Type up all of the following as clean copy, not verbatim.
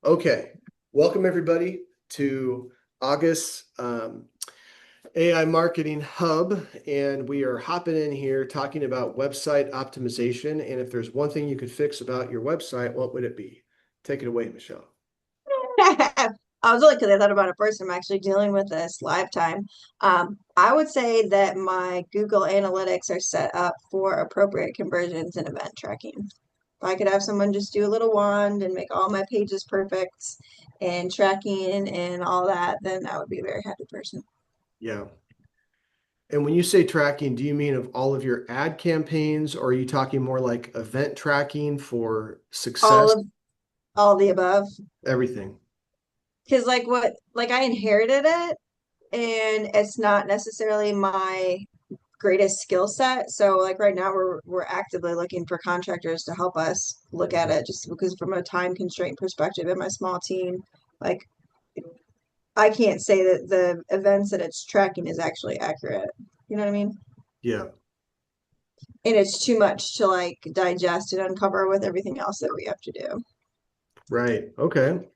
Okay, welcome everybody to August AI Marketing Hub, and we are hopping in here talking about website optimization. And if there's one thing you could fix about your website, what would it be? Take it away, Michelle. I was only because I thought about it first. I'm actually dealing with this live time. I would say that my Google Analytics are set up for appropriate conversions and event tracking. If I could have someone just do a little wand and make all my pages perfect and tracking and all that, then I would be a very happy person. Yeah. And when you say tracking, do you mean of all of your ad campaigns, or are you talking more like event tracking for All success? of all the above. Everything. Because like I inherited it and it's not necessarily my greatest skill set. So like right now we're actively looking for contractors to help us look at it just because from a time constraint perspective in my small team, like I can't say that the events that it's tracking is actually accurate. You know what I mean? Yeah. And it's too much to like digest and uncover with everything else that we have to do. Right. Okay.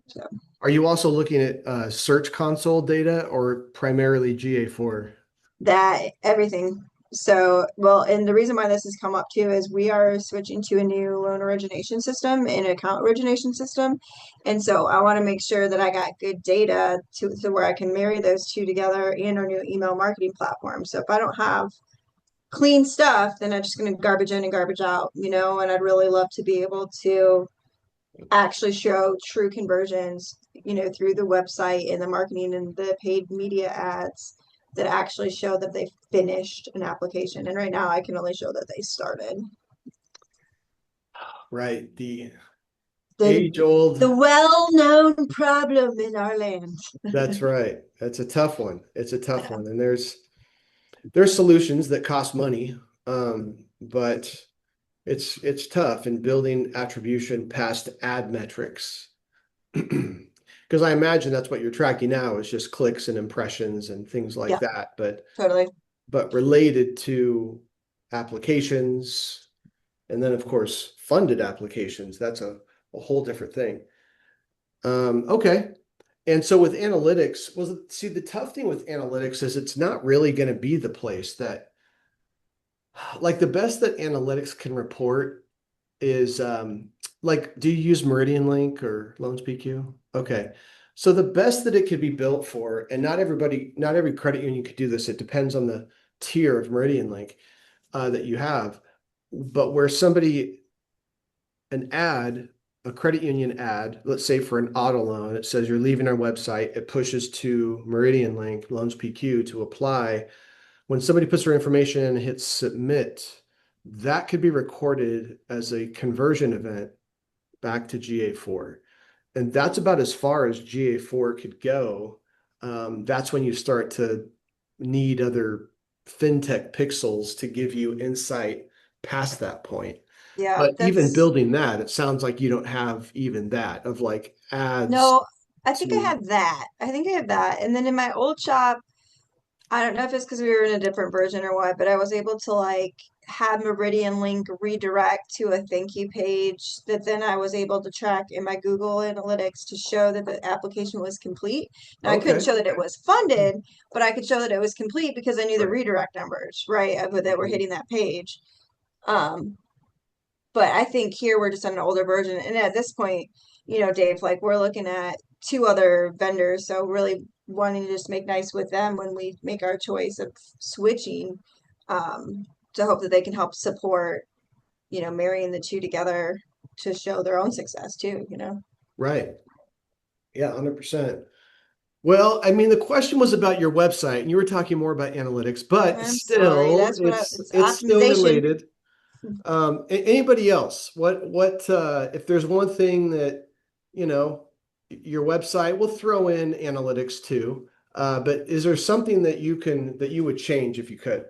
So Are you also looking at Search Console data or primarily GA4? that everything. So, well, and the reason why this has come up too is we are switching to a new loan origination system and account origination system. And so I want to make sure that I got good data to where I can marry those two together in our new email marketing platform. So if I don't have clean stuff, then I'm just going to garbage in and garbage out, and I'd really love to be able to actually show true conversions, through the website and the marketing and the paid media ads that actually show that they finished an application. And right now I can only show that they started. Right. The The age old. the well-known problem in our land. That's right. That's a tough one. It's a tough one. And there's solutions that cost money. But it's tough in building attribution past ad metrics. Because I imagine that's what you're tracking now is just clicks and impressions and things like Yeah, that. totally. But related to applications, and then of course funded applications, that's a whole different thing. Okay. And so with analytics, well, see, the tough thing with analytics is it's not really going to be the place that, like, the best that analytics can report is, like, do you use Meridian Link or Loans PQ? Okay. So the best that it could be built for, and not every credit union could do this. It depends on the tier of Meridian Link that you have. But where an ad, a credit union ad, let's say for an auto loan, it says you're leaving our website, it pushes to Meridian Link, Loans PQ to apply. When somebody puts their information in and hits submit, that could be recorded as a conversion event back to GA4. And that's about as far as GA4 could go. That's when you start to need other fintech pixels to give you insight past that point. Yeah, But even that's building that, it sounds like you don't have even that of like ads no, I think I to, have that. I think I have that. And then in my old shop, I don't know if it's because we were in a different version or what, but I was able to like have Meridian Link redirect to a thank you page that then I was able to track in my Google Analytics to show that the application was complete. Now I couldn't okay. show that it was funded, but I could show that it was complete because I knew the Right. redirect numbers, right, that were Mhm. hitting that page. Um, but I think here we're just on an older version. And at this point, Dave, like we're looking at two other vendors. So really wanting to just make nice with them when we make our choice of switching, to hope that they can help support, marrying the two together to show their own success too. Right. Yeah, 100%. Well, I mean, the question was about your website, and you were talking more about analytics, but I'm sorry. still, That's what it's it's still optimization. related. Anybody else? What if there's one thing that, you know, your website will throw in analytics too, but is there something that you would change if you could?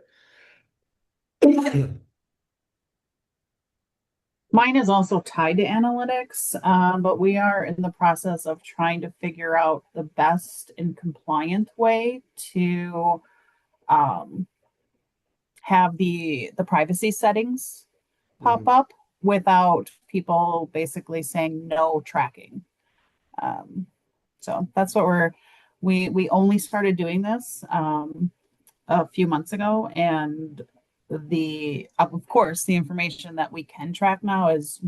Mine is also tied to analytics, but we are in the process of trying to figure out the best and compliant way to um, have the privacy settings pop Mhm. up. without people basically saying no tracking. So that's what we only started doing this a few months ago, and of course the information that we can track now is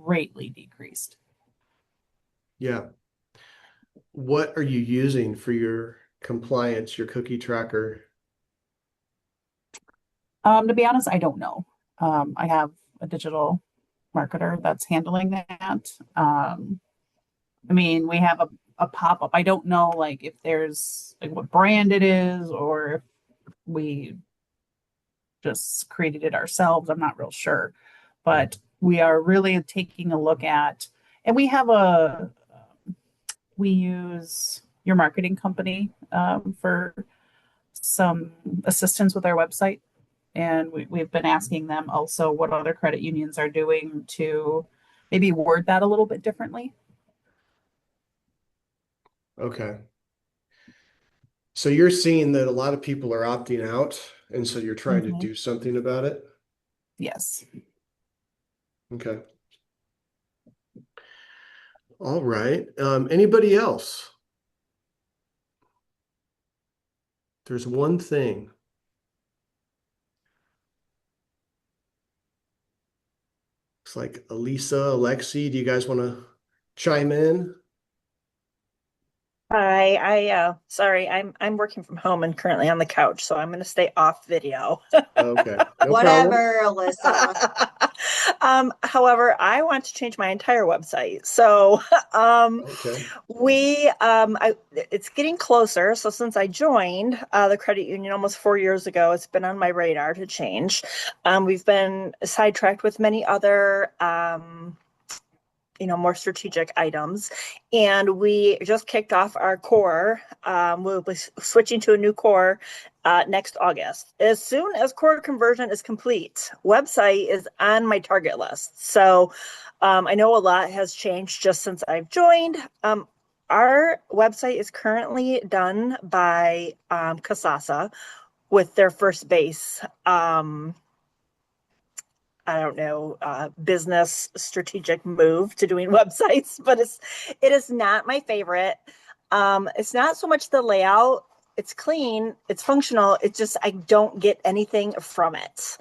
greatly decreased. Yeah. What are you using for your compliance, your cookie tracker? To be honest, I don't know. I have a digital marketer that's handling that. I mean, we have a pop-up. I don't know like if there's like what brand it is or if we just created it ourselves. I'm not real sure. But we are really taking a look at, and we use your marketing company for some assistance with our website. And we've been asking them also what other credit unions are doing to maybe word that a little bit differently. Okay. So you're seeing that a lot of people are opting out, and so you're trying to Mhm. do something about it? Yes. Okay. All right. Anybody else? There's one thing. It's like Elisa, Alexi, do you guys want to chime in? Hi, sorry, I'm working from home and currently on the couch, so I'm gonna stay off video. Okay, no problem. Whatever, Alyssa. However, I want to change my entire website. So, Okay. it's getting closer. So since I joined the credit union almost 4 years ago, it's been on my radar to change. We've been sidetracked with many other more strategic items. And we just kicked off our core. We'll be switching to a new core next August. As soon as core conversion is complete, website is on my target list. So I know a lot has changed just since I've joined. Our website is currently done by Kasasa with their first base. I don't know, business strategic move to doing websites, but it is not my favorite. It's not so much the layout. It's clean, it's functional. It's just, I don't get anything from it.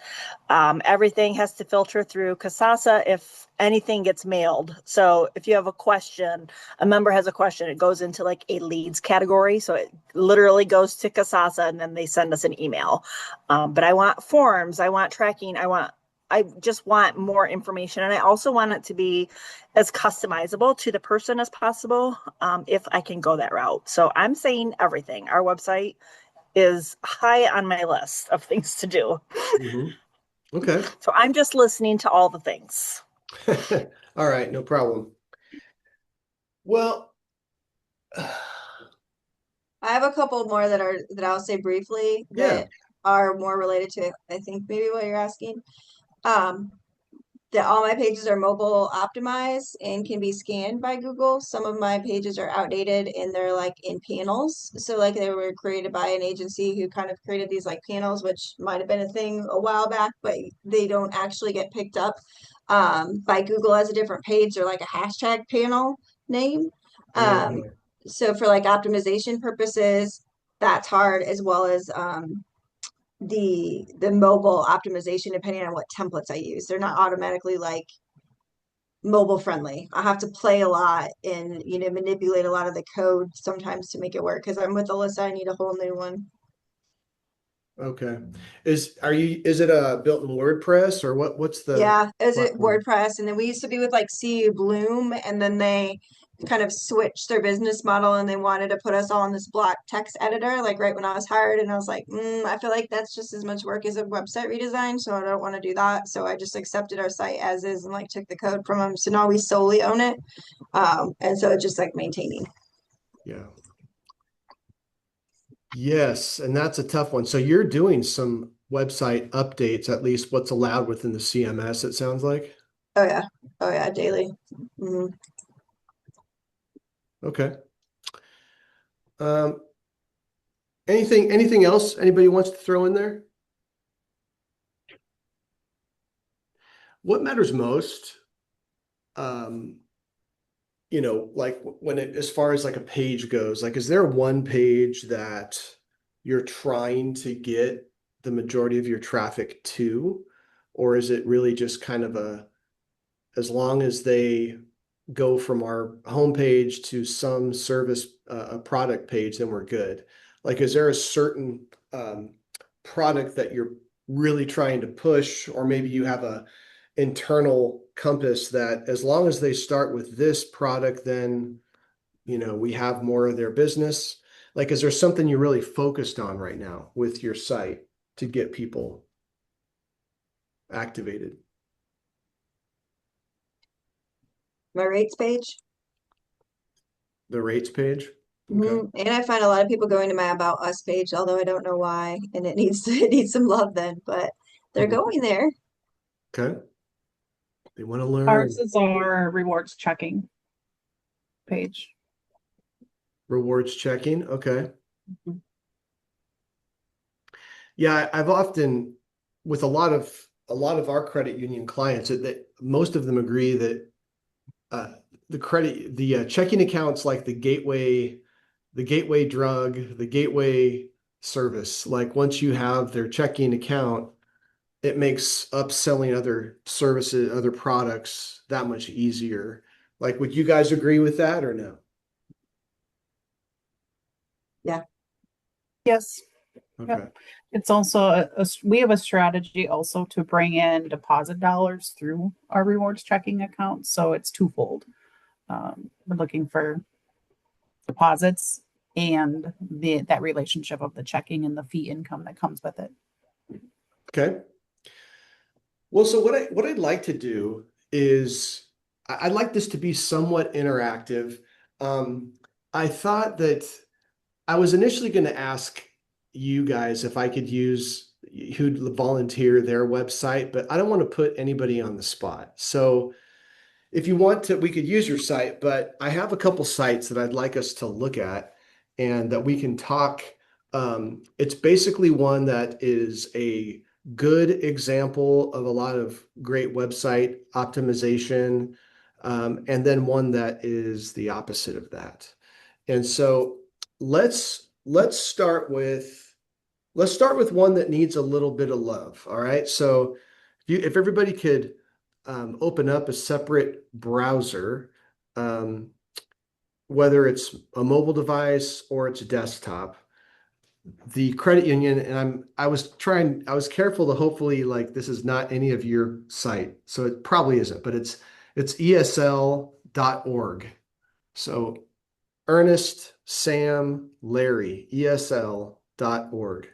Everything has to filter through Kasasa if anything gets mailed. So if you have a question, a member has a question, it goes into like a leads category. So it literally goes to Kasasa and then they send us an email. But I want forms, I want tracking, I just want more information. And I also want it to be as customizable to the person as possible, if I can go that route. So I'm saying everything. Our website is high on my list of things to do. Mhm. Okay. So I'm just listening to all the things. All right, no problem. Well, I have a couple more that I'll say briefly yeah. that are more related to, I think, maybe what you're asking. That all my pages are mobile optimized and can be scanned by Google. Some of my pages are outdated and they're like in panels. So like they were created by an agency who kind of created these like panels, which might have been a thing a while back, but they don't actually get picked up by Google as a different page or like a hashtag panel name. Um, so for like optimization purposes, that's hard, as well as the mobile optimization depending on what templates I use. They're not automatically like mobile friendly. I have to play a lot and manipulate a lot of the code sometimes to make it work. Because I'm with Alyssa, I need a whole new one. Okay. Is it a built in WordPress or what's the Yeah, is it platform? WordPress? And then we used to be with like CU Bloom, and then they kind of switched their business model and they wanted to put us all in this block text editor, like right when I was hired. And I was like, I feel like that's just as much work as a website redesign, so I don't want to do that. So I just accepted our site as is and like took the code from them. So now we solely own it. And so it's just like maintaining. Yeah. Yes, and that's a tough one. So you're doing some website updates, at least what's allowed within the CMS, it sounds like. Oh yeah. Oh yeah, daily. Hmm. Okay. Um, anything else anybody wants to throw in there? what matters most, um, like when it, as far as like a page goes, like, is there one page that you're trying to get the majority of your traffic to? Or is it really just kind of as long as they go from our homepage to some service, a product page, then we're good? Like, is there a certain product that you're really trying to push, or maybe you have a internal compass that as long as they start with this product, then we have more of their business? Like, is there something you're really focused on right now with your site to get people activated? My rates page. The rates page? Okay. And I find a lot of people going to my About Us page, although I don't know why, and it needs it needs some love then, but they're Mhm. going there. Okay. They want to learn. Ours is our rewards checking page. Rewards checking. Okay. Mhm. Yeah, I've often, with a lot of our credit union clients, that most of them agree that the checking accounts, like the gateway drug, the gateway service. Like, once you have their checking account, it makes upselling other services, other products that much easier. Like, would you guys agree with that or no? Yes. Okay. Yep. It's also we have a strategy also to bring in deposit dollars through our rewards checking account. So it's twofold. We're looking for deposits and that relationship of the checking and the fee income that comes with it. Okay. Well, so what I'd like to do is I'd like this to be somewhat interactive. Um, I thought that I was initially going to ask you guys if I could use who'd volunteer their website, but I don't want to put anybody on the spot. So if you want to, we could use your site, but I have a couple sites that I'd like us to look at and that we can talk. It's basically one that is a good example of a lot of great website optimization, and then one that is the opposite of that. And so let's start with one that needs a little bit of love. All right. So if everybody could open up a separate browser, um, whether it's a mobile device or it's a desktop, the credit union, and I was careful to hopefully, like, this is not any of your site, so it probably isn't, but it's esl.org. So Ernest, Sam, Larry, esl.org.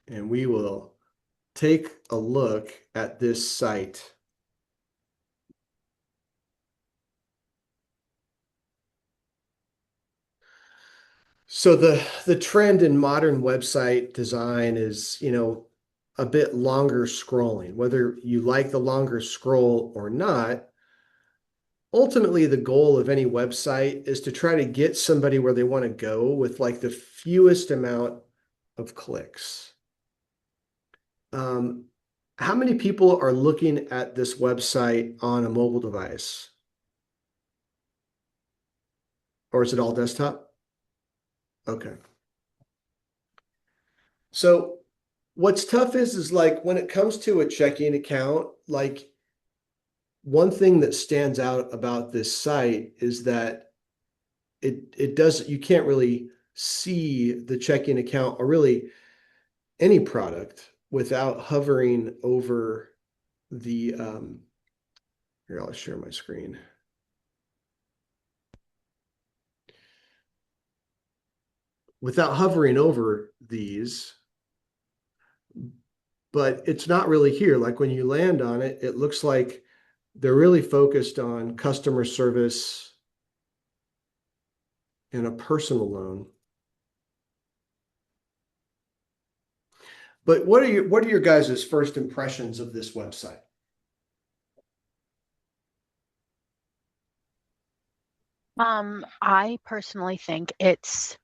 And we will take a look at this site. So the trend in modern website design is, a bit longer scrolling. Whether you like the longer scroll or not, ultimately the goal of any website is to try to get somebody where they want to go with like the fewest amount of clicks. How many people are looking at this website on a mobile device? Or is it all desktop? Okay. So what's tough is like when it comes to a checking account, like, one thing that stands out about this site is that you can't really see the checking account or really any product without hovering over the here, I'll share my screen. Without hovering over these, but it's not really here. Like, when you land on it, it looks like they're really focused on customer service and a personal loan. But what are your guys' first impressions of this website? I personally think it's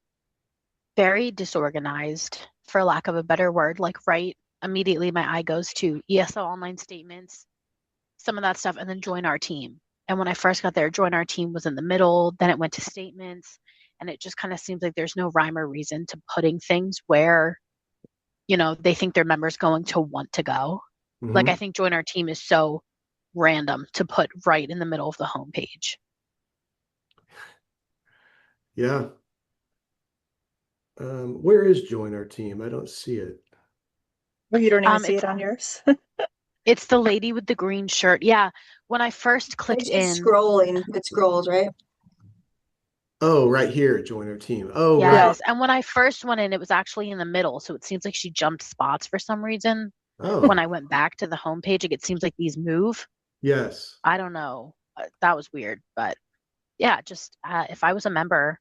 very disorganized, for lack of a better word, like right immediately my eye goes to ESL online statements, some of that stuff, and then join our team. And when I first got there, join our team was in the middle, then it went to statements, and it just kind of seems like there's no rhyme or reason to putting things where, they think their members going to want to go. Like, I think join our team is so random to put right in the middle of the homepage. Yeah. Where is join our team? I don't see it. Well, you don't even see It's it on yours. it's the lady with the green shirt. Yeah. When I first clicked It's in, scrolling. It scrolls, right? Oh, right here, join our team. Oh, Yeah. right. yes. And when I first went in, it was actually in the middle. So it seems like she jumped spots for some reason. When Oh, I went back to the homepage, it seems like these move. yes. I don't know. That was weird. But yeah, just if I was a member,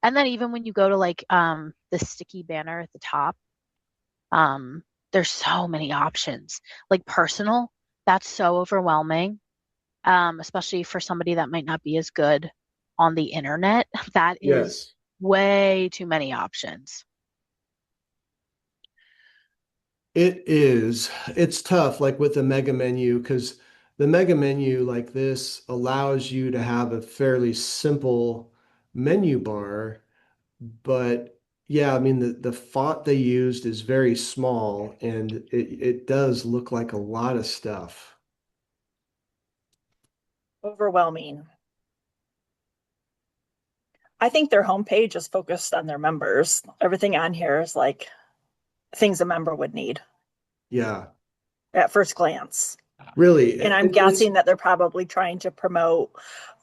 and then even when you go to like the sticky banner at the top, there's so many options. Like personal, that's so overwhelming, especially for somebody that might not be as good on the internet. That is Yes. way too many options. It is. It's tough, like with the mega menu, because the mega menu like this allows you to have a fairly simple menu bar. But yeah, I mean, the font they used is very small and it does look like a lot of stuff. Overwhelming. I think their homepage is focused on their members. Everything on here is like things a member would need Yeah, at first glance. really. And I'm guessing that they're probably trying to promote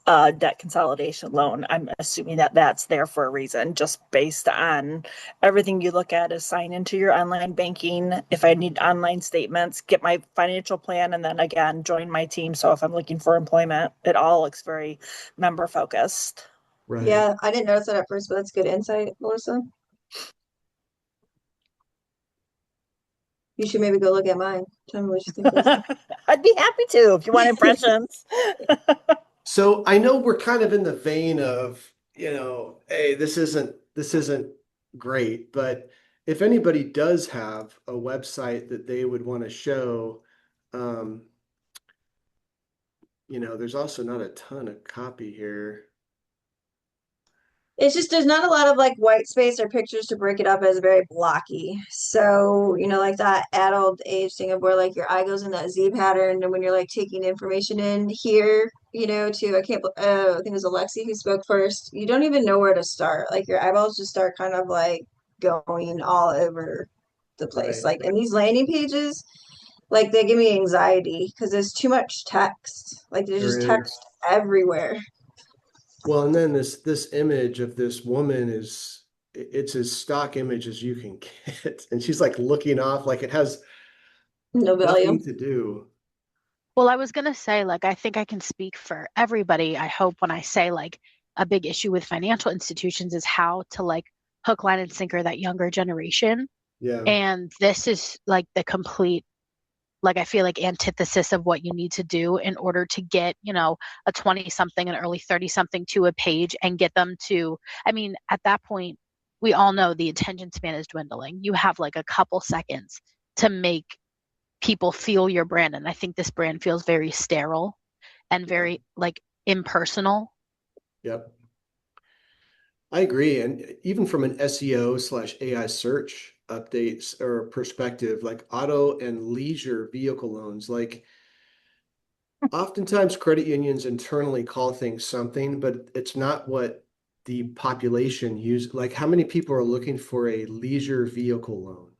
a debt consolidation loan. I'm assuming that that's there for a reason, just based on everything you look at is sign into your online banking. If I need online statements, get my financial plan, and then again, join my team. So if I'm looking for employment, it all looks very member focused. Right. Yeah, I didn't notice that at first, but that's good insight, Melissa. You should maybe go look at mine. Tell me what you think, Melissa. I'd be happy to if you want impressions. So I know we're kind of in the vein of, hey, this isn't great, but if anybody does have a website that they would want to show, there's also not a ton of copy here. It's just there's not a lot of like white space or pictures to break it up as very blocky. So, like that adult age thing of where like your eye goes in that Z pattern, and when you're like taking information in here, to I think it was Alexi who spoke first. You don't even know where to start. Like your eyeballs just start kind of like going all over the place. Right. Like in these landing pages, like they give me anxiety because there's too much text. Like there's There just is. text everywhere. Well, and then this image of this woman it's as stock image as you can get. And she's like looking off like it has No value. nothing to do. Well, I was going to say, like, I think I can speak for everybody. I hope when I say, like, a big issue with financial institutions is how to, like, hook, line, and sinker that younger generation. Yeah. And this is, like, the complete, like, I feel like antithesis of what you need to do in order to get, a 20-something, an early 30-something to a page and get them to, I mean, at that point, we all know the attention span is dwindling. You have, like, a couple seconds to make people feel your brand, and I think this brand feels very sterile and very like impersonal. Yep. I agree. And even from an SEO/AI search updates or perspective, like auto and leisure vehicle loans, like oftentimes credit unions internally call things something, but it's not what the population use. Like how many people are looking for a leisure vehicle loan?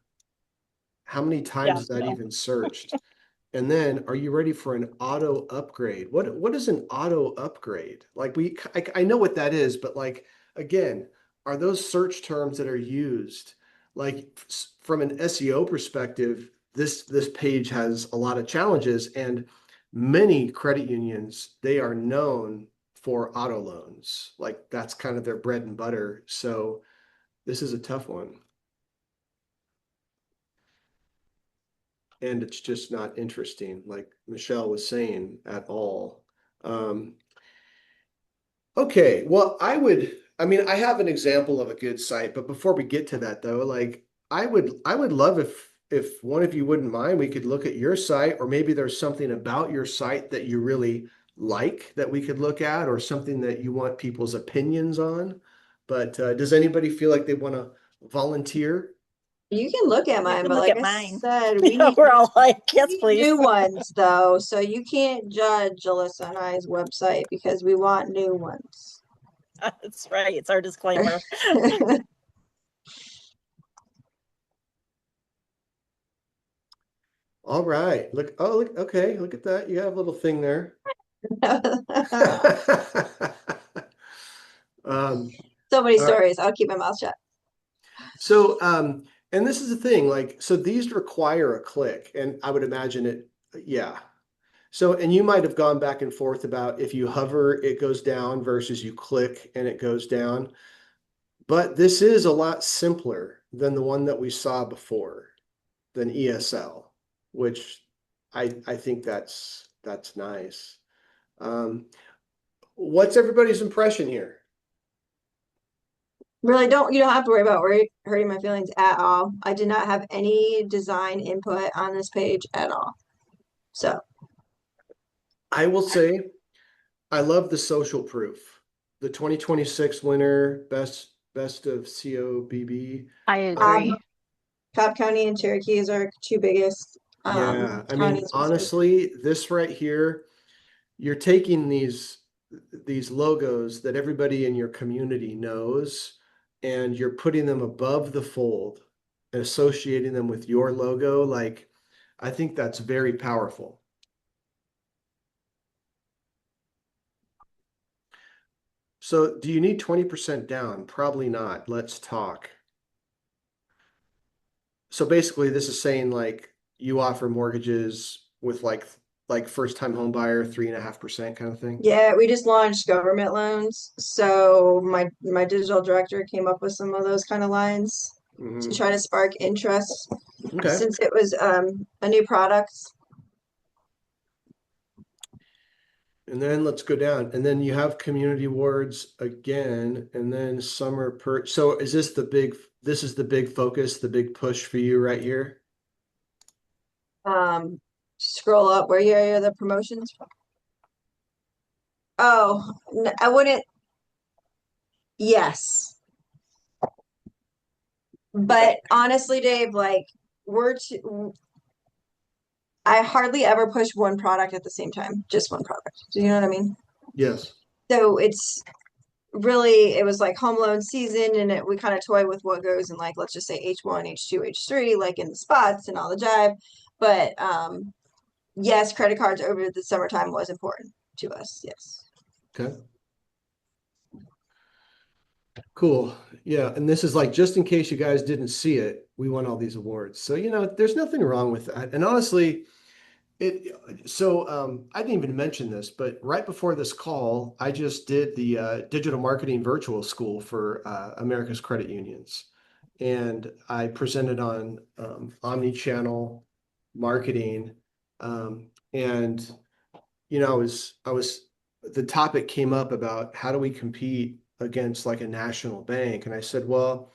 How many times is that no. even searched? And then, are you ready for an auto upgrade? What is an auto upgrade? Like I know what that is, but like again, are those search terms that are used? Like from an SEO perspective, this page has a lot of challenges, and many credit unions, they are known for auto loans. Like that's kind of their bread and butter. So this is a tough one. And it's just not interesting, like Michelle was saying, at all. Okay, well, I mean, I have an example of a good site, but before we get to that though, like I would love if one of you wouldn't mind, we could look at your site, or maybe there's something about your site that you really like that we could look at, or something that you want people's opinions on. But does anybody feel like they want to volunteer? You can look at You mine, can but look like at I mine. said, we Yeah, need we're all like, we yes, need please. new ones though, so you can't judge Alyssa and I's website because we want new ones. That's right. It's our disclaimer. All right. Look, oh, look, okay, look at that. You have a little thing there. So many all right. stories. I'll keep my mouth shut. So, and this is the thing, like, so these require a click, and I would imagine it, yeah. So, and you might have gone back and forth about if you hover, it goes down versus you click and it goes down. But this is a lot simpler than the one that we saw before, than ESL, which I think that's nice. What's everybody's impression here? Really, you don't have to worry about hurting my feelings at all. I did not have any design input on this page at all. So I will say, I love the social proof. The 2026 winner, best of COBB. I agree. Cobb County and Cherokee is our two biggest Yeah, I mean, counties. honestly, this right here, you're taking these logos that everybody in your community knows, and you're putting them above the fold and associating them with your logo. Like, I think that's very powerful. So do you need 20% down? Probably not. Let's talk. So basically this is saying like you offer mortgages with like first time home buyer, 3.5% kind of thing. Yeah, we just launched government loans. So my digital director came up with some of those kind of lines to try to spark interest Okay. since it was a new product. And then let's go down. And then you have community awards again, and then summer per. So is this this is the big focus, the big push for you right here? Scroll up where you are the promotions. Oh, I wouldn't. Yes. But honestly, Dave, like I hardly ever push one product at the same time, just one product. Do you know what I mean? Yes. So it's really, it was like home loan season, and we kind of toy with what goes in, like, let's just say H1, H2, H3, like in the spots and all the jive. But yes, credit cards over the summertime was important to us. Yes. Okay. Cool. Yeah. And this is like, just in case you guys didn't see it, we won all these awards. So, there's nothing wrong with that. And honestly, I didn't even mention this, but right before this call, I just did the digital marketing virtual school for America's Credit Unions. And I presented on omni-channel marketing. And, the topic came up about how do we compete against like a national bank? And I said, well,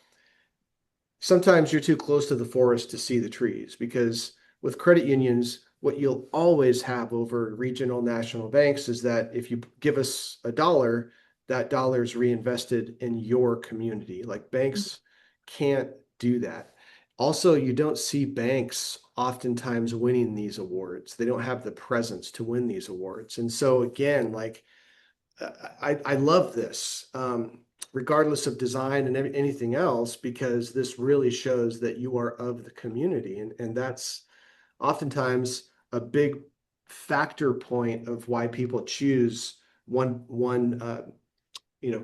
sometimes you're too close to the forest to see the trees, because with credit unions, what you'll always have over regional national banks is that if you give us $1, that dollar is reinvested in your community. Like banks can't do that. Also, you don't see banks oftentimes winning these awards. They don't have the presence to win these awards. And so again, like I love this, regardless of design and anything else, because this really shows that you are of the community. And that's oftentimes a big factor point of why people choose one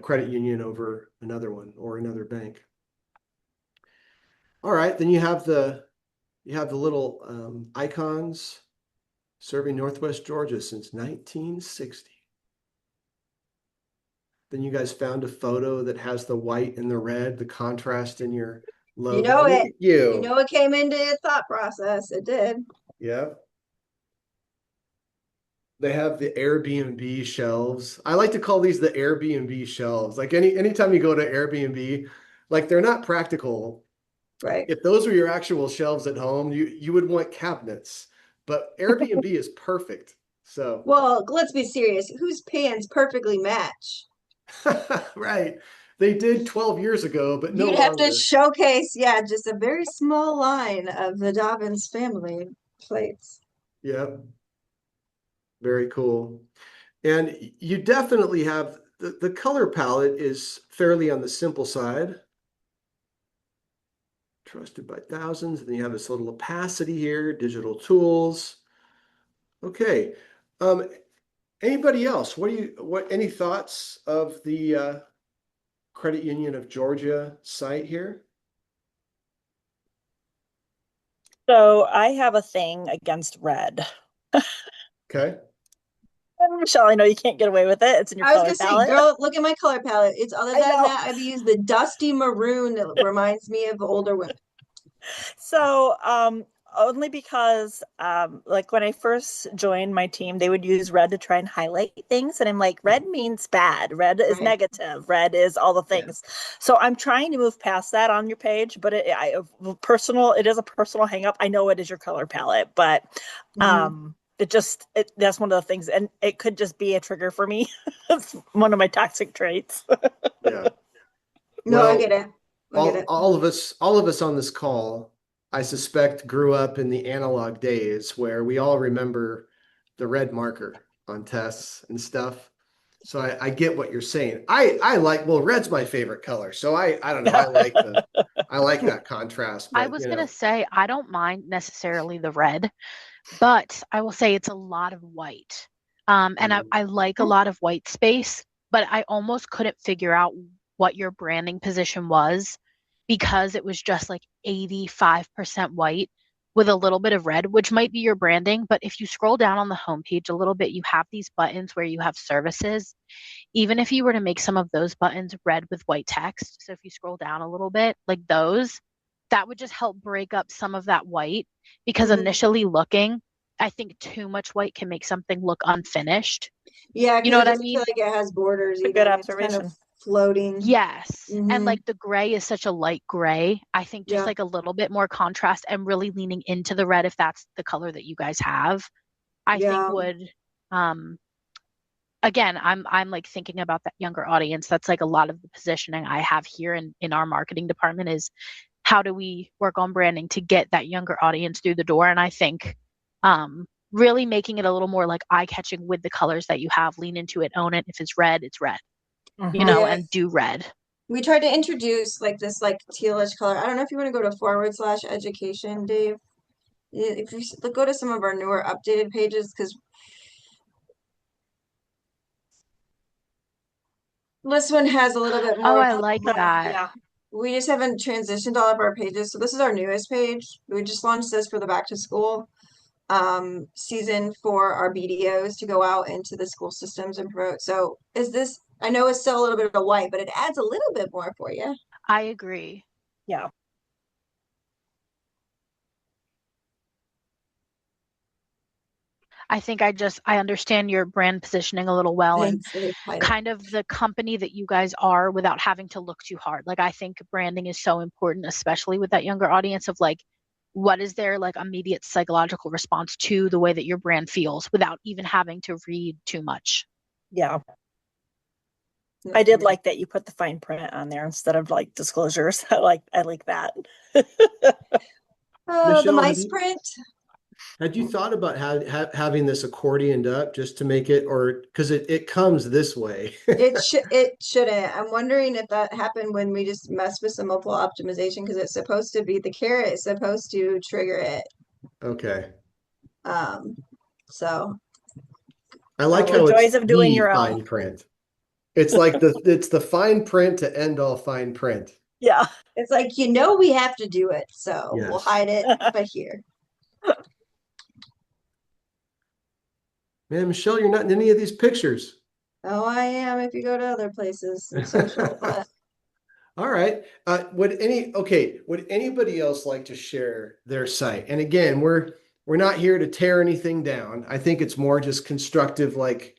credit union over another one or another bank. All right, then you have the little icons serving Northwest Georgia since 1960. Then you guys found a photo that has the white and the red, the contrast in your logo. You know Look it. at you. You know it came into a thought process. It did. Yeah. They have the Airbnb shelves. I like to call these the Airbnb shelves. Like anytime you go to Airbnb, like they're not practical Right. If those were your actual shelves at home, you would want cabinets. But Airbnb is perfect. So, Well, let's be serious. Whose pants perfectly match? right. They did 12 years ago, but no You'd have to longer. showcase, yeah, just a very small line of the Dobbins family plates. Yep. Very cool. And you definitely have the color palette is fairly on the simple side. Trusted by thousands. And then you have this little opacity here, digital tools. Okay. Um, Anybody else? Any thoughts of the Credit Union of Georgia site here? So I have a thing against red. Okay. And Michelle, I know you can't get away with it. It's in your I was color gonna say, palette. girl, look at my color palette. It's other I than know. that, I've used the dusty maroon that reminds me of older women. So, only because, like when I first joined my team, they would use red to try and highlight things. And I'm like, red means bad. Red is Right. negative. Red is all the Yeah. things. So I'm trying to move past that on your page, but it is a personal hang up. I know it is your color palette, but, that's one of the things, and it could just be a trigger for me. It's one of my toxic traits. Yeah. No, I Well, get it. I get it. all of us on this call, I suspect, grew up in the analog days where we all remember the red marker on tests and stuff. So I get what you're saying. I like, well, red's my favorite color. So I don't know. I like that contrast, I but was you gonna know, say I don't mind necessarily the red, but I will say it's a lot of white. And I like a lot of white space, but I almost couldn't figure out what your branding position was because it was just like 85% white with a little bit of red, which might be your branding. But if you scroll down on the homepage a little bit, you have these buttons where you have services. Even if you were to make some of those buttons red with white text, so if you scroll down a little bit, like those, that would just help break up some of that white because Mhm. initially looking, I think too much white can make something look unfinished. Yeah, You know because what it I doesn't feel mean? like it has borders A good even. It's kind of observation. floating. Yes. And Mhm. like the gray is such a light gray. I think just Yeah. like a little bit more contrast and really leaning into the red if that's the color that you guys have, I think Yeah. would again, I'm like thinking about that younger audience. That's like a lot of the positioning I have here in our marketing department is how do we work on branding to get that younger audience through the door? And I think really making it a little more like eye-catching with the colors that you have, lean into it, own it. If it's red, you Mhm. know, Yeah. and do red. We tried to introduce like this like tealish color. I don't know if you want to go to /education, Dave. If you go to some of our newer updated pages, because this one has a little bit Oh, more. I like that. Yeah. We just haven't transitioned all of our pages. So this is our newest page. We just launched this for the back to school season for our BDOs to go out into the school systems and promote. So is this, I know it's still a little bit of white, but it adds a little bit more for you. I agree. Yeah. I think I understand your brand positioning a little well and Thanks, Dave. kind of the company that you guys are without having to look too hard. Like I think branding is so important, especially with that younger audience of like what is their like immediate psychological response to the way that your brand feels without even having to read too much. Yeah. I did like that you put the fine print on there instead of like disclosures. I like that. the Michelle, mice print. had you thought about having this accordioned up just to make it, or because it comes this way? It shouldn't. I'm wondering if that happened when we just messed with some mobile optimization because it's supposed to be the carrot is supposed to trigger it. Okay. So I like The how it's joys of doing the your own. fine print. It's like it's the fine print to end all fine print. Yeah. it's like we have to do it, so we'll Yes. hide it, but here. Man, Michelle, you're not in any of these pictures. Oh, I am if you go to other places and social, but All right. Would anybody else like to share their site? And again, we're not here to tear anything down. I think it's more just constructive, like,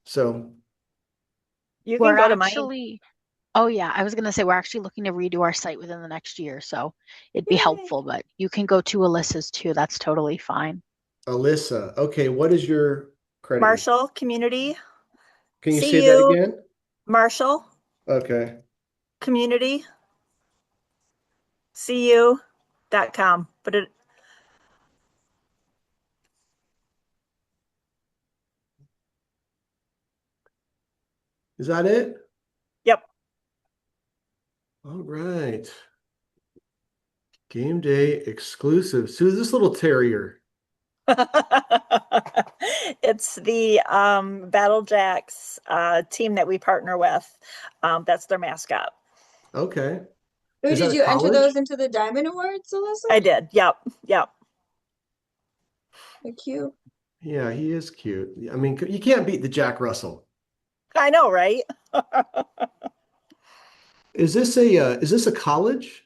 so You can We're go to mine. actually Oh yeah, I was gonna say we're actually looking to redo our site within the next year, so it'd be Yay. helpful, but you can go to Alyssa's too. That's totally fine. Alyssa. Okay, what is your credit union? Marshall Community, Can you say that CU, again? Marshall Okay. Community, cu.com. But it, Is that it? yep. All right. Game day exclusive. So this little terrier. It's the Battle Jacks team that we partner with. That's their mascot. Okay. Ooh, Is that did a you enter college? those into the Diamond Awards, Alyssa? I did. Yep. Yep. They're cute. Yeah, he is cute. I mean, you can't beat the Jack Russell. I know, right? Is this a college?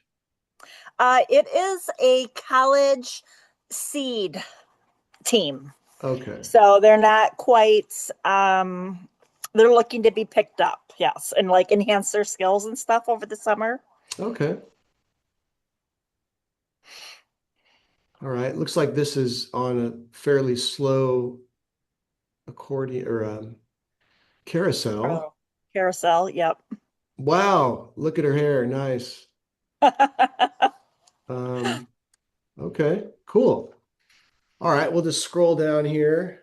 It is a college seed team. Okay. So they're not quite they're looking to be picked up, yes, and like enhance their skills and stuff over the summer. Okay. All right. Looks like this is on a fairly slow accordion or carousel. Oh, carousel, yep. Wow, look at her hair. Nice. Um, okay, cool. All right, we'll just scroll down here.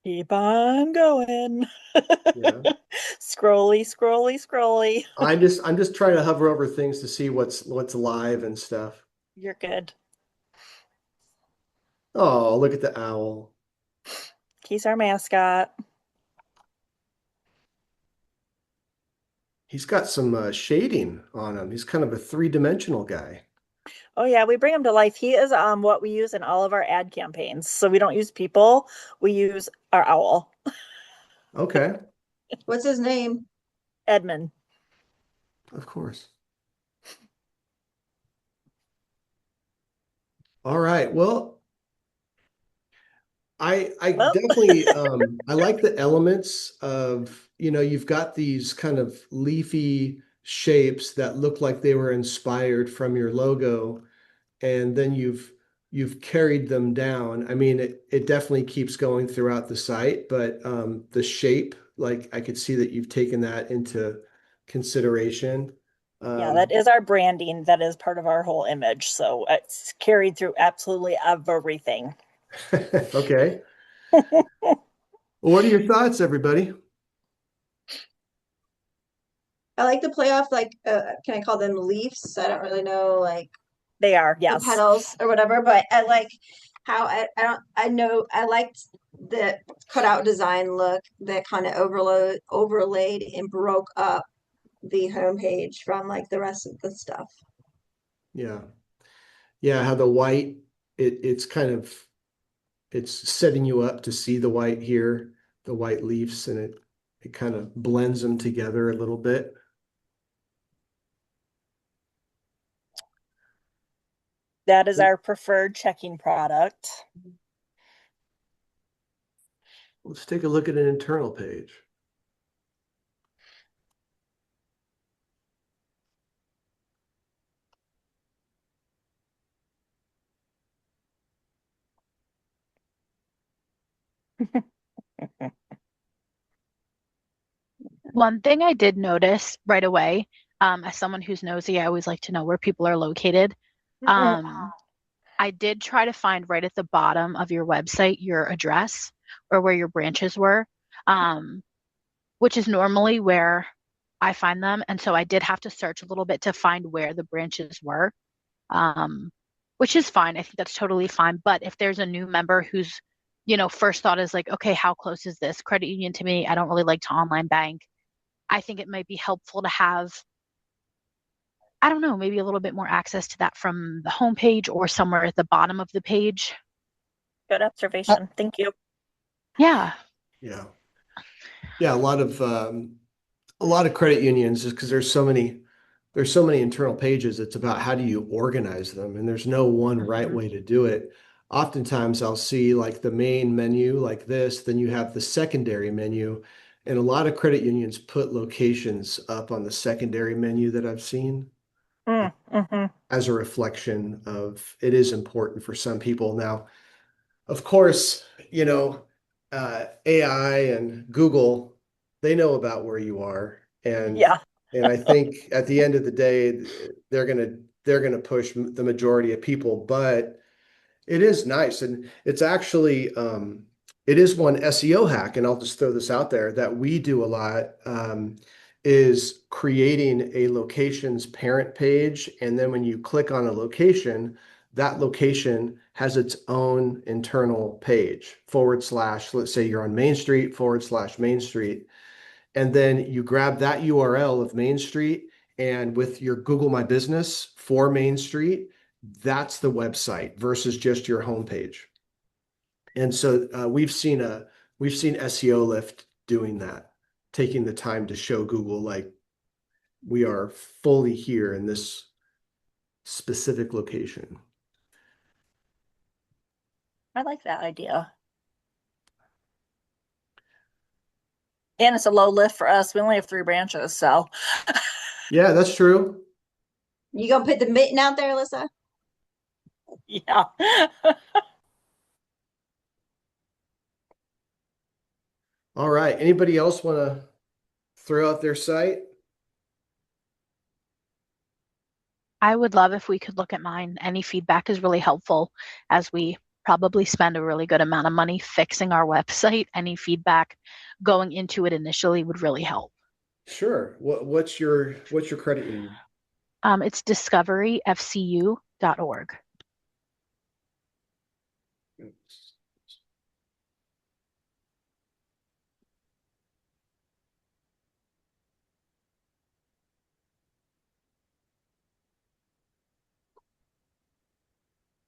Keep on going. Yeah. Scrolly, scrolly, scrolly. I'm just trying to hover over things to see what's live and stuff. You're good. Oh, look at the owl. He's our mascot. He's got some shading on him. He's kind of a three-dimensional guy. Oh yeah, we bring him to life. He is what we use in all of our ad campaigns. So we don't use people, we use our owl, Okay, What's his name? Edmund. of course. All right. Well, I Well. definitely I like the elements of, you've got these kind of leafy shapes that look like they were inspired from your logo, and then you've carried them down. I mean, it definitely keeps going throughout the site, but the shape, like I could see that you've taken that into consideration. Yeah, that is our branding. That is part of our whole image. So it's carried through absolutely everything. Okay. Well, what are your thoughts, everybody? I like the playoff, like, can I call them leaves? I don't really know, like They are, the yes. petals or whatever, but I like how I don't I know I liked the cutout design look that kind of overlaid and broke up the homepage from like the rest of the stuff. Yeah. Yeah, how the white, it's setting you up to see the white here, the white leaves, and it kind of blends them together a little bit. That is our preferred checking product. Let's take a look at an internal page. One thing I did notice right away, as someone who's nosy, I always like to know where people are located. I did try to find right at the bottom of your website your address or where your branches were, which is normally where I find them. And so I did have to search a little bit to find where the branches were, which is fine. I think that's totally fine. But if there's a new member who's, first thought is like, okay, how close is this credit union to me? I don't really like to online bank. I think it might be helpful to have, I don't know, maybe a little bit more access to that from the homepage or somewhere at the bottom of the page. Good observation. Thank you. Yeah. Yeah. Yeah, a lot of credit unions, just because there's so many internal pages, it's about how do you organize them, and there's no one right way to do it. oftentimes I'll see like the main menu like this, then you have the secondary menu. And a lot of credit unions put locations up on the secondary menu that I've seen Mm-hmm. as a reflection of it is important for some people. Now, of course, AI and Google, they know about where you are. Yeah. And I think at the end of the day, they're gonna push the majority of people, but it is nice. And it's actually it is one SEO hack, and I'll just throw this out there that we do a lot, is creating a locations parent page. And then when you click on a location, that location has its own internal page / let's say you're on Main Street / Main Street. And then you grab that URL of Main Street, and with your Google My Business for Main Street, that's the website versus just your homepage. And so we've seen SEO lift doing that, taking the time to show Google like we are fully here in this specific location. I like that idea. And it's a low lift for us. We only have 3 branches, so Yeah, that's true. You gonna put the mitten out there, Alyssa? yeah. All right. Anybody else want to throw out their site? I would love if we could look at mine. Any feedback is really helpful as we probably spend a really good amount of money fixing our website. Any feedback going into it initially would really help. Sure. What's your credit union? It's discoveryfcu.org.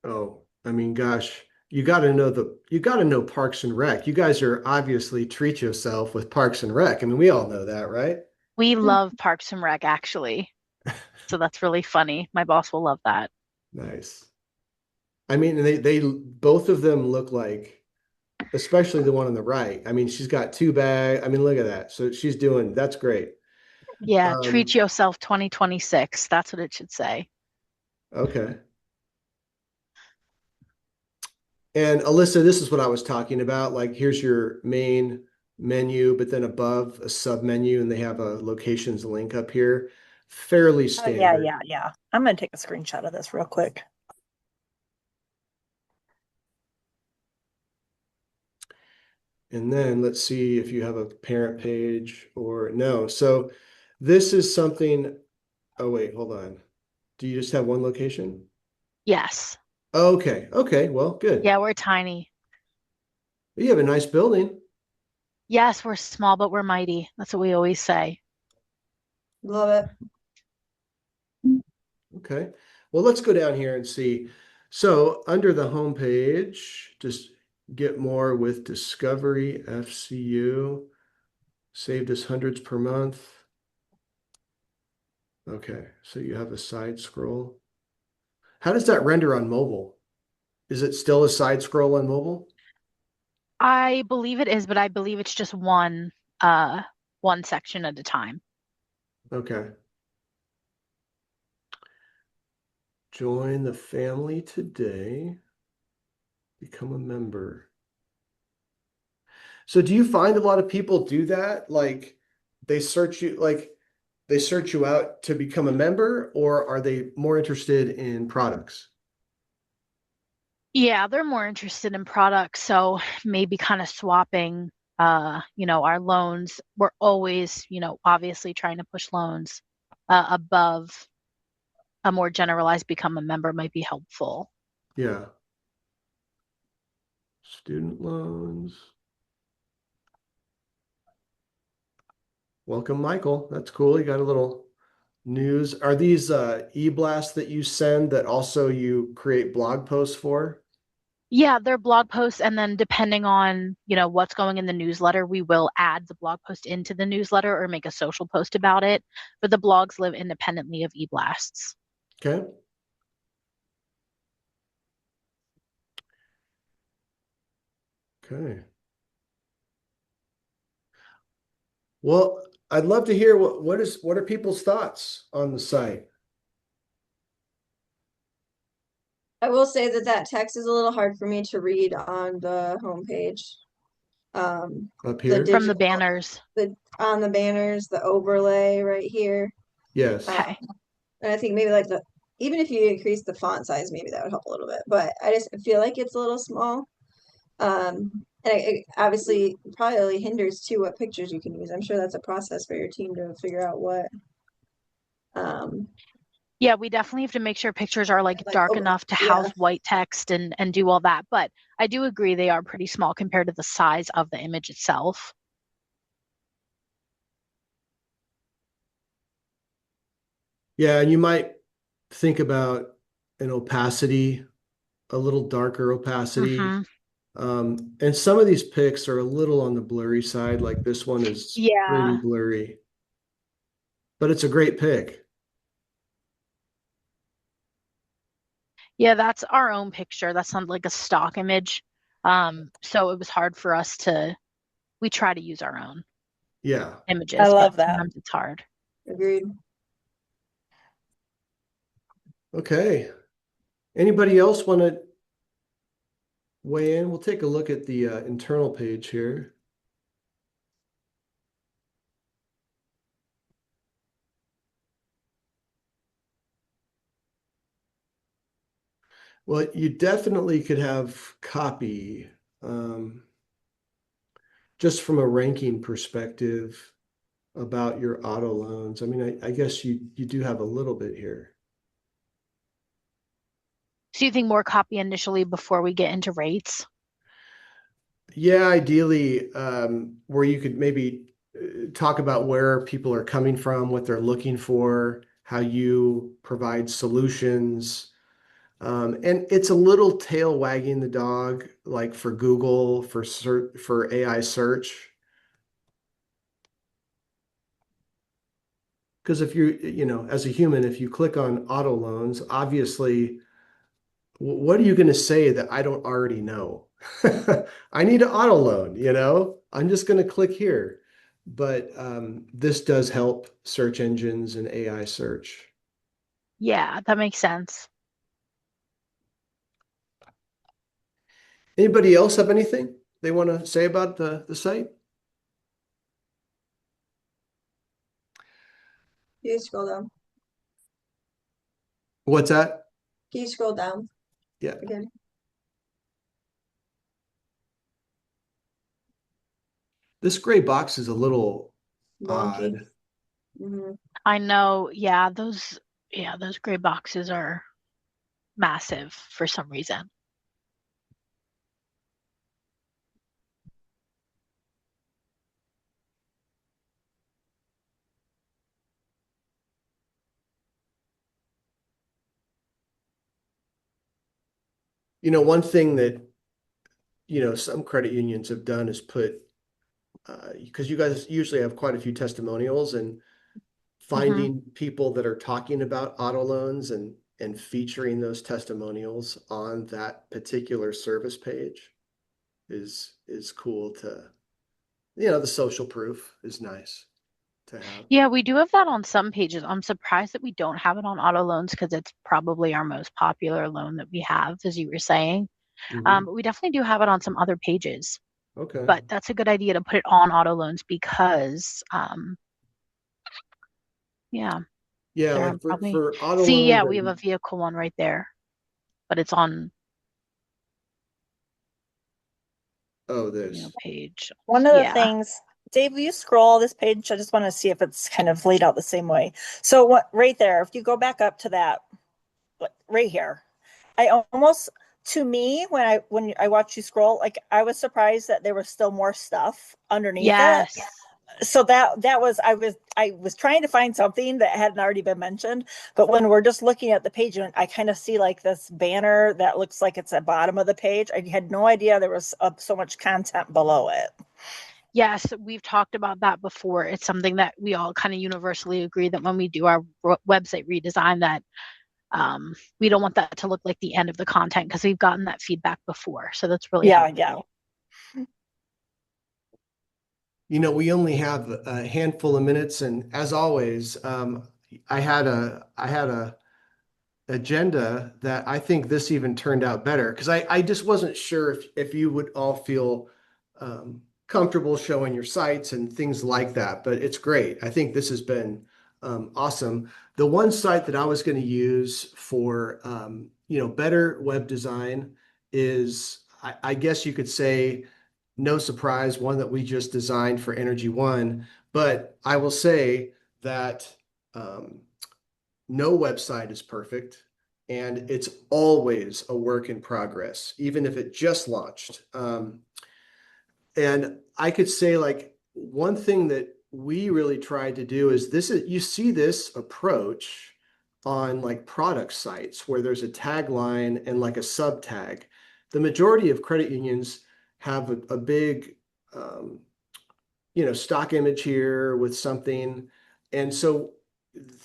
Oh, I mean, gosh, you got to know Parks and Rec. You guys are obviously treat yourself with Parks and Rec. I mean, we all know that, right? We love Parks and Rec, actually. So that's really funny. My boss will love that. Nice. I mean, they both of them look like, especially the one on the right. I mean, she's got 2 bags. I mean, look at that. So that's great. Yeah, treat yourself 2026. That's what it should say. Okay. And Alyssa, this is what I was talking about. Like, here's your main menu, but then above a sub menu, and they have a locations link up here. Fairly Oh, standard. yeah. I'm gonna take a screenshot of this real quick. And then let's see if you have a parent page or no. So this is something. Oh, wait, hold on. Do you just have one location? Yes. Okay. Okay. Well, good. Yeah, we're tiny. You have a nice building. Yes, we're small, but we're mighty. That's what we always say. Love it. Okay. Well, let's go down here and see. So under the home page, just get more with Discovery FCU. Saved us hundreds per month. Okay. So you have a side scroll. How does that render on mobile? Is it still a side scroll on mobile? I believe it is, but I believe it's just one section at a time. Okay. Join the family today. Become a member. So do you find a lot of people do that? Like they search you out to become a member, or are they more interested in products? Yeah, they're more interested in products, so maybe kind of swapping our loans. We're always, obviously trying to push loans above a more generalized become a member might be helpful. Yeah. Student loans. Welcome, Michael. That's cool. You got a little news. Are these e-blasts that you send that also you create blog posts for? Yeah, they're blog posts, and then depending on, what's going in the newsletter, we will add the blog post into the newsletter or make a social post about it. But the blogs live independently of e-blasts. Okay. Okay. Well, I'd love to hear what are people's thoughts on the site? I will say that that text is a little hard for me to read on the homepage. Up The here? From the digital, banners. on the banners, the overlay right here. Yes. Okay. And I think maybe like even if you increase the font size, maybe that would help a little bit. But I just feel like it's a little small. And it obviously probably hinders too what pictures you can use. I'm sure that's a process for your team to figure out what. Yeah, we definitely have to make sure pictures are like Like, dark oh, enough to yeah. house white text and do all that. But I do agree they are pretty small compared to the size of the image itself. Yeah, and you might think about an opacity, a little darker opacity. Mhm. And some of these pics are a little on the blurry side, like this one is pretty Yeah. blurry. But it's a great pic. Yeah, that's our own picture. That's not like a stock image. So it was hard for us we try to use our own Yeah. images, I love but that. sometimes it's hard. Agreed. Okay. Anybody else want to weigh in? We'll take a look at the internal page here. Well, you definitely could have copy, just from a ranking perspective about your auto loans. I mean, I guess you do have a little bit here. So you think more copy initially before we get into rates? Yeah, ideally, where you could maybe talk about where people are coming from, what they're looking for, how you provide solutions. And it's a little tail wagging the dog, like for Google, for AI search. Because if as a human, if you click on auto loans, obviously, what are you going to say that I don't already know? I need an auto loan, I'm just going to click here. But this does help search engines and AI search. Yeah, that makes sense. Anybody else have anything they want to say about the site? Can you scroll down? What's that? Can you scroll down Yeah. again? This gray box is a little Wonky. odd. Hmm. I know, yeah, those gray boxes are massive for some reason. One thing that, some credit unions have done is put, because you guys usually have quite a few testimonials, and finding people that are talking about auto loans and featuring those testimonials on that particular service page is cool the social proof is nice to have. Yeah, we do have that on some pages. I'm surprised that we don't have it on auto loans because it's probably our most popular loan that we have, as you were saying. Mhm. But we definitely do have it on some other pages. Okay. But that's a good idea to put it on auto loans because, yeah, Yeah, there like are probably. for auto See, yeah, loans we have a vehicle one right there, but it's on this. page. One of the Yeah. things, Dave, will you scroll this page? I just want to see if it's kind of laid out the same way. So what right there, if you go back up to that, right here, I almost, to me, when I watched you scroll, like I was surprised that there was still more stuff underneath Yes. it. So that was I was trying to find something that hadn't already been mentioned, but when we're just looking at the page and I kind of see like this banner that looks like it's at bottom of the page, I had no idea there was so much content below it. Yes, we've talked about that before. It's something that we all kind of universally agree that when we do our website redesign that we don't want that to look like the end of the content because we've gotten that feedback before. So that's really helpful. Yeah. we only have a handful of minutes, and as always, I had a agenda that I think this even turned out better because I just wasn't sure if you would all feel comfortable showing your sites and things like that, but it's great. I think this has been awesome. The one site that I was going to use for better web design is, I guess you could say, no surprise, one that we just designed for Energy One. But I will say that no website is perfect, and it's always a work in progress, even if it just launched. And I could say, like, one thing that we really tried to do is you see this approach on like product sites where there's a tagline and like a sub tag. The majority of credit unions have a big stock image here with something. And so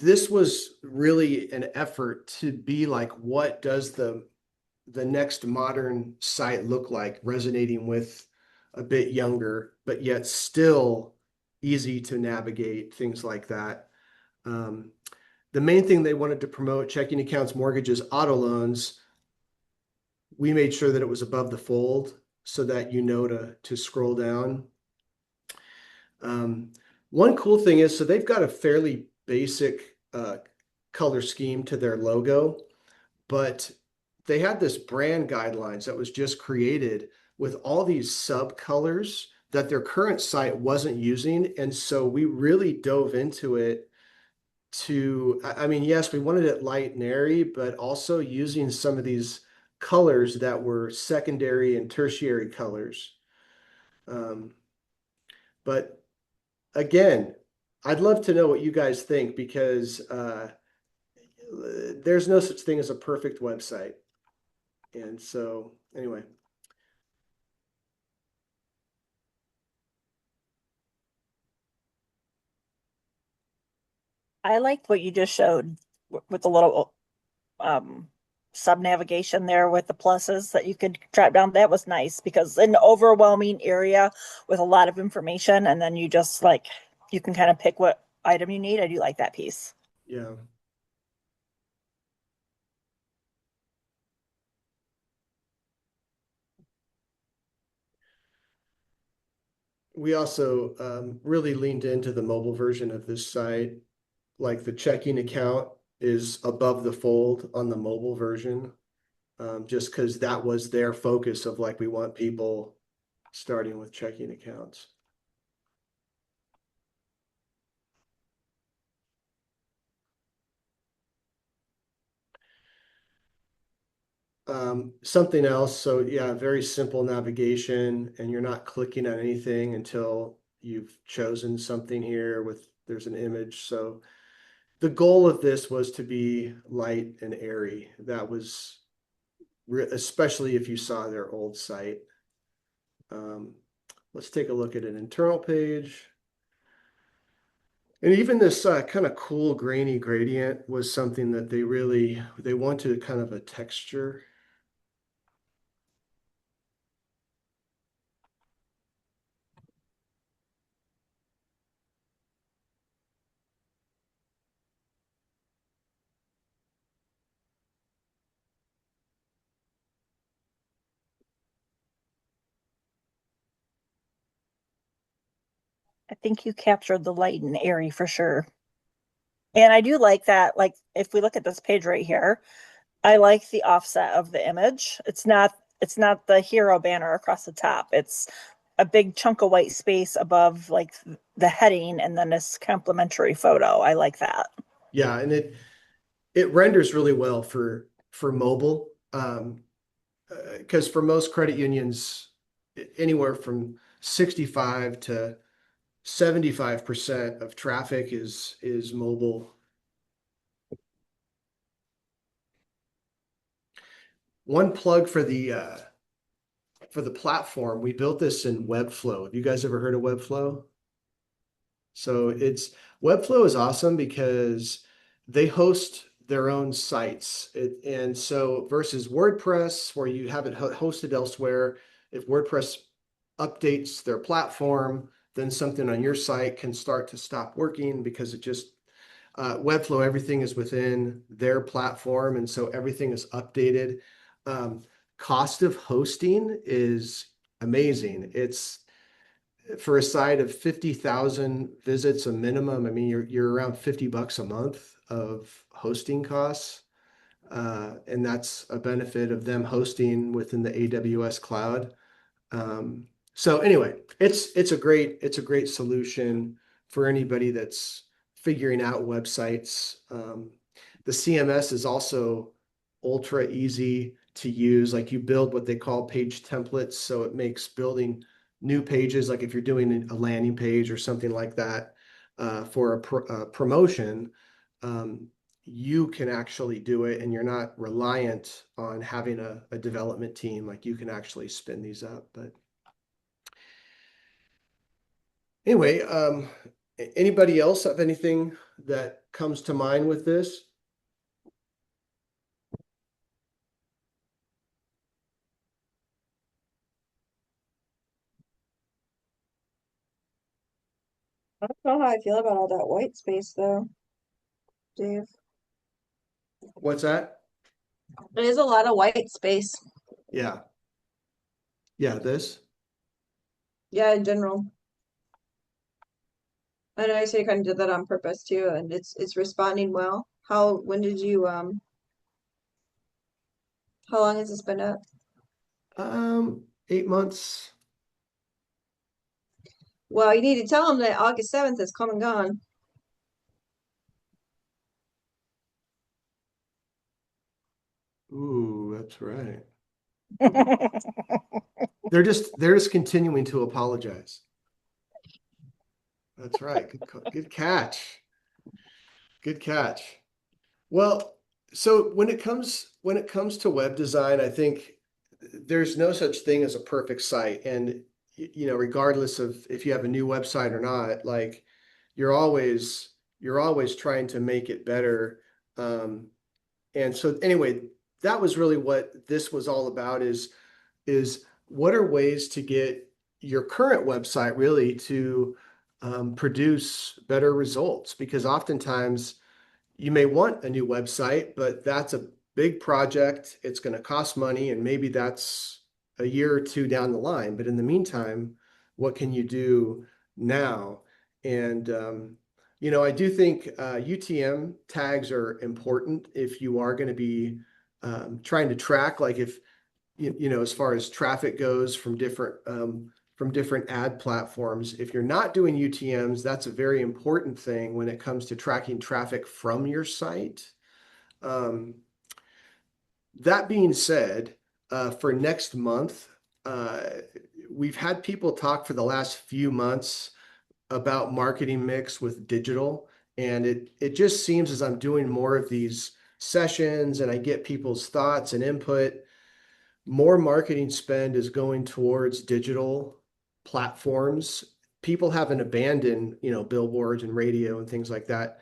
this was really an effort to be like, what does the next modern site look like, resonating with a bit younger, but yet still easy to navigate, things like that. The main thing they wanted to promote, checking accounts, mortgages, auto loans. We made sure that it was above the fold so that to scroll down. One cool thing is, so they've got a fairly basic color scheme to their logo, but they had this brand guidelines that was just created with all these sub colors that their current site wasn't using. And so we really dove into it I mean, yes, we wanted it light and airy, but also using some of these colors that were secondary and tertiary colors. But again, I'd love to know what you guys think, because there's no such thing as a perfect website. And so anyway. I liked what you just showed with the little sub navigation there with the pluses that you could drop down. That was nice because an overwhelming area with a lot of information, and then you just like you can kind of pick what item you need. I do like that piece. Yeah. We also really leaned into the mobile version of this site. Like, the checking account is above the fold on the mobile version, just because that was their focus of like, we want people starting with checking accounts. Something else, so yeah, very simple navigation, and you're not clicking on anything until you've chosen something here there's an image. So the goal of this was to be light and airy. That was especially if you saw their old site. Let's take a look at an internal page. And even this kind of cool grainy gradient was something that they wanted kind of a texture. I think you captured the light and airy for sure. And I do like that. Like if we look at this page right here, I like the offset of the image. It's not the hero banner across the top. It's a big chunk of white space above like the heading and then this complimentary photo. I like that. Yeah, and it renders really well for mobile. Because for most credit unions, anywhere from 65 to 75% of traffic is mobile. One plug for the platform, we built this in Webflow. Have you guys ever heard of Webflow? So Webflow is awesome because they host their own sites. And so versus WordPress, where you have it hosted elsewhere, if WordPress updates their platform, then something on your site can start to stop working because it just Webflow, everything is within their platform, and so everything is updated. Cost of hosting is amazing. It's for a site of 50,000 visits a minimum. I mean, you're around $50 a month of hosting costs. And that's a benefit of them hosting within the AWS cloud. So anyway, it's a great solution for anybody that's figuring out websites. The CMS is also ultra easy to use. Like you build what they call page templates, so it makes building new pages, like if you're doing a landing page or something like that for a promotion, you can actually do it, and you're not reliant on having a development team. Like you can actually spin these up. But anyway, anybody else have anything that comes to mind with this? I don't know how I feel about all that white space though, Dave. What's that? It is a lot of white space. Yeah. Yeah, this. Yeah, in general. I know you said you kind of did that on purpose too, and it's responding well. When did you how long has this been up? 8 months. Well, you need to tell them that August 7th is come and gone. Ooh, that's right. They're just continuing to apologize. That's right. Good catch. Good catch. Well, so when it comes to web design, I think there's no such thing as a perfect site. And regardless of if you have a new website or not, like you're always trying to make it better. And so anyway, that was really what this was all about is what are ways to get your current website really to produce better results? Because oftentimes you may want a new website, but that's a big project. It's going to cost money, and maybe that's a year or two down the line. But in the meantime, what can you do now? And I do think UTM tags are important if you are going to be trying to track, like if as far as traffic goes from different ad platforms. If you're not doing UTMs, that's a very important thing when it comes to tracking traffic from your site. That being said, for next month, we've had people talk for the last few months about marketing mix with digital. And it just seems as I'm doing more of these sessions and I get people's thoughts and input, more marketing spend is going towards digital platforms. People haven't abandoned, billboards and radio and things like that,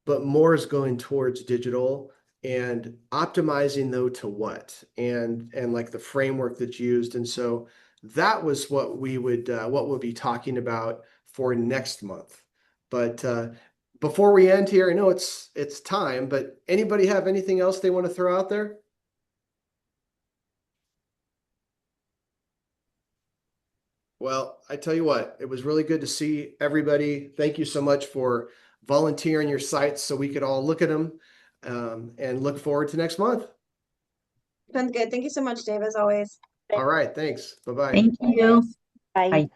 but more is going towards digital and optimizing though to what and like the framework that's used. And so that was what we'll be talking about for next month. But before we end here, I know it's time, but anybody have anything else they want to throw out there? Well, I tell you what, it was really good to see everybody. Thank you so much for volunteering your sites so we could all look at them and look forward to next month. Sounds good. Thank you so much, Dave, as always. All right, thanks. Bye-bye. Thank you. Bye. Bye.